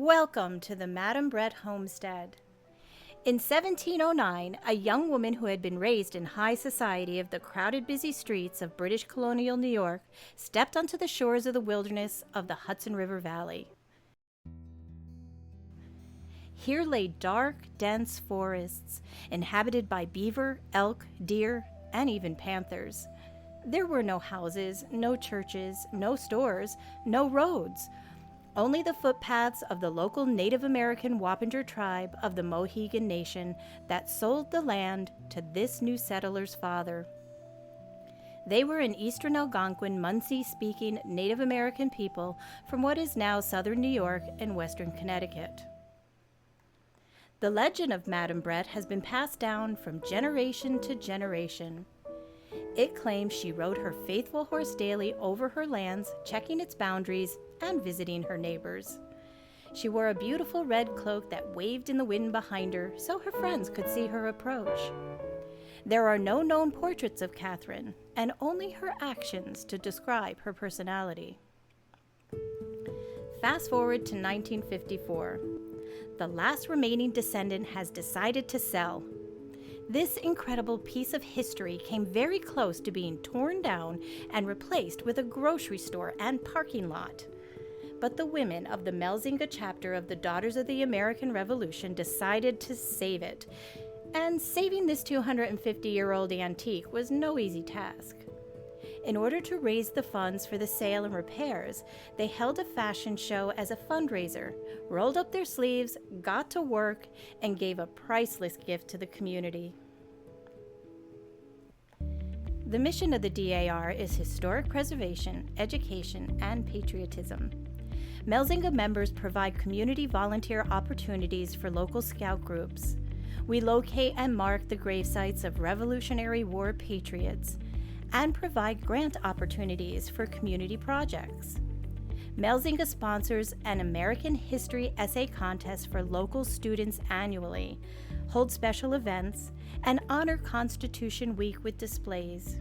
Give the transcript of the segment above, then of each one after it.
Welcome to the Madame Brett homestead. In 1709, a young woman who had been raised in high society of the crowded, busy streets of British colonial New York stepped onto the shores of the wilderness of the Hudson River Valley. Here lay dark, dense forests, inhabited by beaver, elk, deer, and even panthers. There were no houses, no churches, no stores, no roads. Only the footpaths of the local Native American Wappinger tribe of the Mohegan Nation that sold the land to this new settler's father. They were an Eastern Algonquin, Munsee-speaking Native American people from what is now southern New York and western Connecticut. The legend of Madame Brett has been passed down from generation to generation. It claims she rode her faithful horse daily over her lands, checking its boundaries and visiting her neighbors. She wore a beautiful red cloak that waved in the wind behind her so her friends could see her approach. There are no known portraits of Catherine, and only her actions to describe her personality. Fast forward to 1954. The last remaining descendant has decided to sell. This incredible piece of history came very close to being torn down and replaced with a grocery store and parking lot. But the women of the Melzinga chapter of the Daughters of the American Revolution decided to save it. And saving this 250-year-old antique was no easy task. In order to raise the funds for the sale and repairs, they held a fashion show as a fundraiser, rolled up their sleeves, got to work, and gave a priceless gift to the community. The mission of the DAR is historic preservation, education, and patriotism. Melzinga members provide community volunteer opportunities for local scout groups. We locate and mark the gravesites of Revolutionary War patriots and provide grant opportunities for community projects. Melzinga sponsors an American History Essay Contest for local students annually, holds special events, and honor Constitution Week with displays.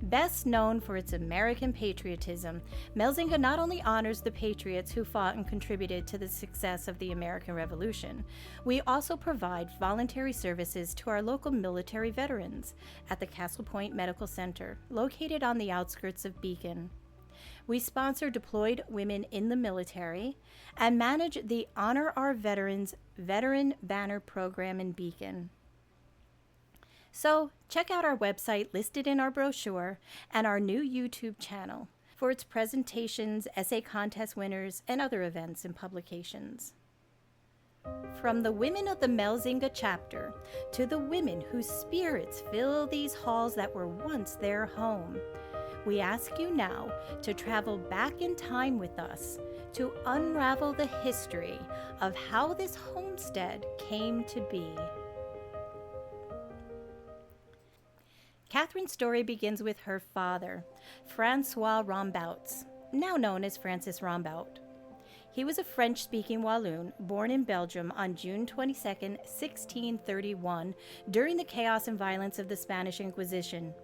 Best known for its American patriotism, Melzinga not only honors the patriots who fought and contributed to the success of the American Revolution, we also provide voluntary services to our local military veterans at the Castle Point Medical Center, located on the outskirts of Beacon. We sponsor deployed women in the military and manage the Honor Our Veterans Veteran Banner program in Beacon. So, check out our website listed in our brochure and our new YouTube channel for its presentations, essay contest winners, and other events and publications. From the women of the Melzinga chapter to the women whose spirits fill these halls that were once their home, we ask you now to travel back in time with us to unravel the history of how this homestead came to be. Catherine's story begins with her father, Francois Rombout, now known as Francis Rombout. He was a French-speaking Walloon born in Belgium on June 22, 1631, during the chaos and violence of the Spanish Inquisition.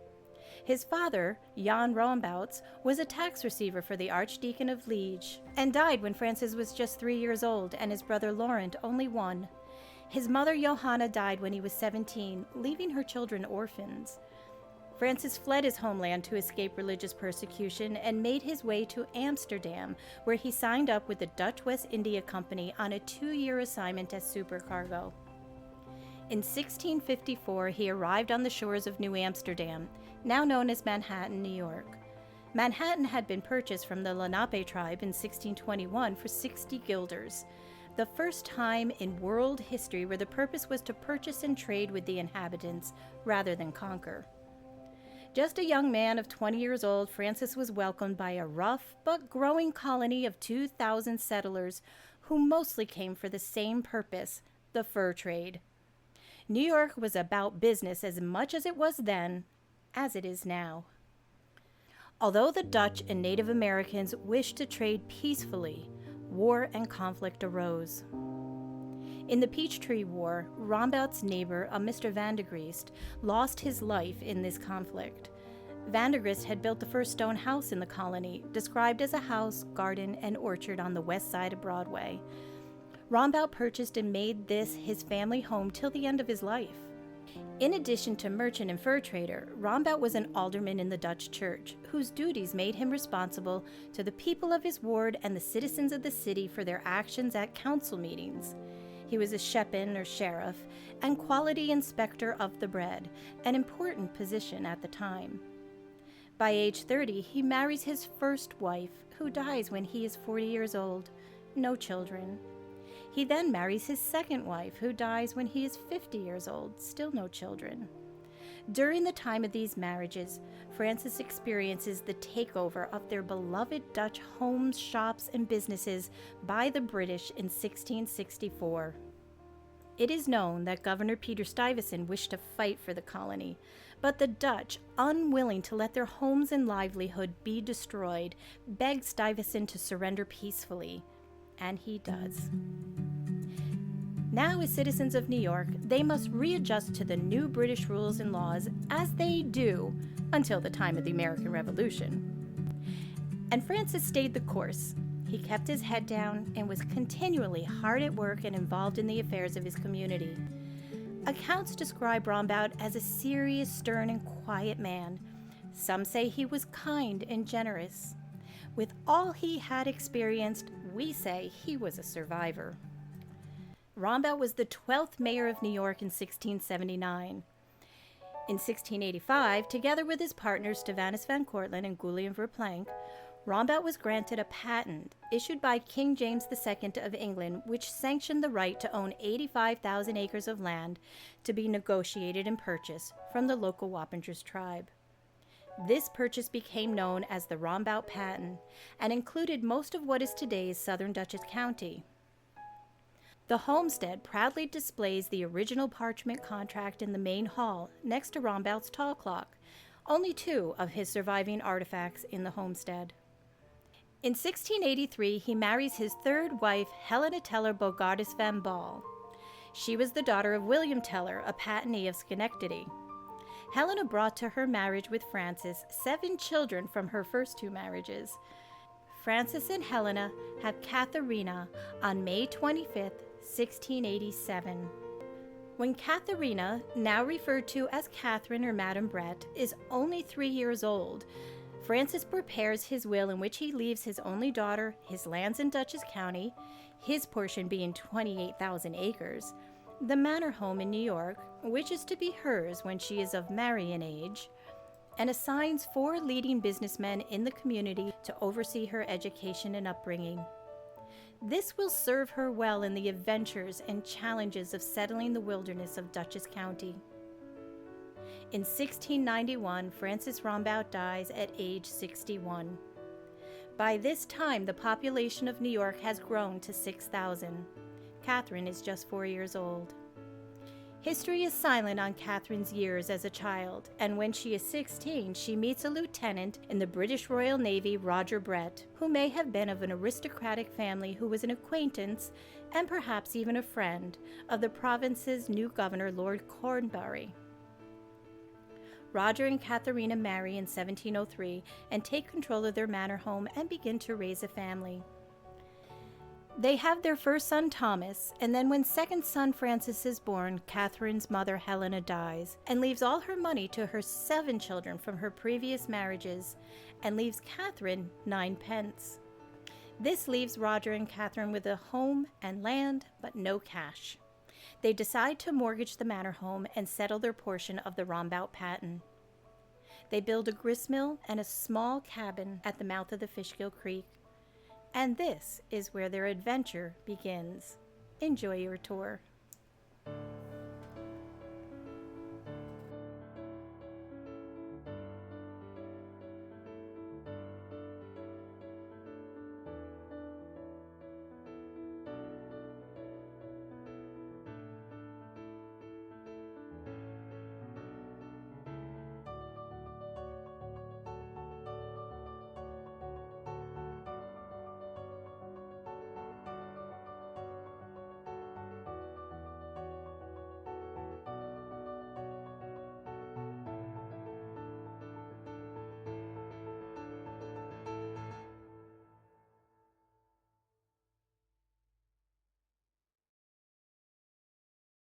His father, Jan Rombout, was a tax receiver for the Archdeacon of Liege and died when Francis was just 3 years old and his brother Laurent only 1. His mother Johanna died when he was 17, leaving her children orphans. Francis fled his homeland to escape religious persecution and made his way to Amsterdam, where he signed up with the Dutch West India Company on a 2-year assignment as supercargo. In 1654, he arrived on the shores of New Amsterdam, now known as Manhattan, New York. Manhattan had been purchased from the Lenape tribe in 1621 for 60 guilders, the first time in world history where the purpose was to purchase and trade with the inhabitants rather than conquer. Just a young man of 20 years old, Francis was welcomed by a rough but growing colony of 2,000 settlers who mostly came for the same purpose, the fur trade. New York was about business as much as it was then, as it is now. Although the Dutch and Native Americans wished to trade peacefully, war and conflict arose. In the Peachtree War, Rombout's neighbor, a Mr. Vandergriest, lost his life in this conflict. Vandergriest had built the first stone house in the colony, described as a house, garden, and orchard on the west side of Broadway. Rombout purchased and made this his family home till the end of his life. In addition to merchant and fur trader, Rombout was an alderman in the Dutch church, whose duties made him responsible to the people of his ward and the citizens of the city for their actions at council meetings. He was a schepin or sheriff and quality inspector of the bread, an important position at the time. By age 30, he marries his first wife, who dies when he is 40 years old. No children. He then marries his second wife, who dies when he is 50 years old. Still no children. During the time of these marriages, Francis experiences the takeover of their beloved Dutch homes, shops, and businesses by the British in 1664. It is known that Governor Peter Stuyvesant wished to fight for the colony, but the Dutch, unwilling to let their homes and livelihood be destroyed, begged Stuyvesant to surrender peacefully, and he does. Now, as citizens of New York, they must readjust to the new British rules and laws, as they do until the time of the American Revolution. And Francis stayed the course. He kept his head down and was continually hard at work and involved in the affairs of his community. Accounts describe Rombout as a serious, stern, and quiet man. Some say he was kind and generous. With all he had experienced, we say he was a survivor. Rombout was the 12th mayor of New York in 1679. In 1685, together with his partners Stephanus van Cortlandt and Guillaume Verplanck, Rombout was granted a patent issued by King James II of England, which sanctioned the right to own 85,000 acres of land to be negotiated and purchased from the local Wappingers tribe. This purchase became known as the Rombout Patent and included most of what is today's southern Dutchess County. The homestead proudly displays the original parchment contract in the main hall next to Rombout's tall clock, only two of his surviving artifacts in the homestead. In 1683, he marries his third wife, Helena Teller Bogardus van Baal. She was the daughter of William Teller, a patentee of Schenectady. Helena brought to her marriage with Francis 7 children from her first 2 marriages. Francis and Helena have Katharina on May 25, 1687. When Katharina, now referred to as Catherine or Madame Brett, is only 3 years old, Francis prepares his will in which he leaves his only daughter his lands in Dutchess County, his portion being 28,000 acres, the manor home in New York, which is to be hers when she is of marrying age, and assigns 4 leading businessmen in the community to oversee her education and upbringing. This will serve her well in the adventures and challenges of settling the wilderness of Dutchess County. In 1691, Francis Rombout dies at age 61. By this time, the population of New York has grown to 6,000. Catherine is just 4 years old. History is silent on Catherine's years as a child, and when she is 16, she meets a lieutenant in the British Royal Navy, Roger Brett, who may have been of an aristocratic family who was an acquaintance, and perhaps even a friend, of the province's new governor, Lord Cornbury. Roger and Katharina marry in 1703 and take control of their manor home and begin to raise a family. They have their first son, Thomas, and then when second son Francis is born, Catherine's mother, Helena, dies and leaves all her money to her 7 children from her previous marriages and leaves Catherine 9 pence. This leaves Roger and Catherine with a home and land, but no cash. They decide to mortgage the manor home and settle their portion of the Rombout Patent. They build a gristmill and a small cabin at the mouth of the Fishkill Creek. And this is where their adventure begins. Enjoy your tour.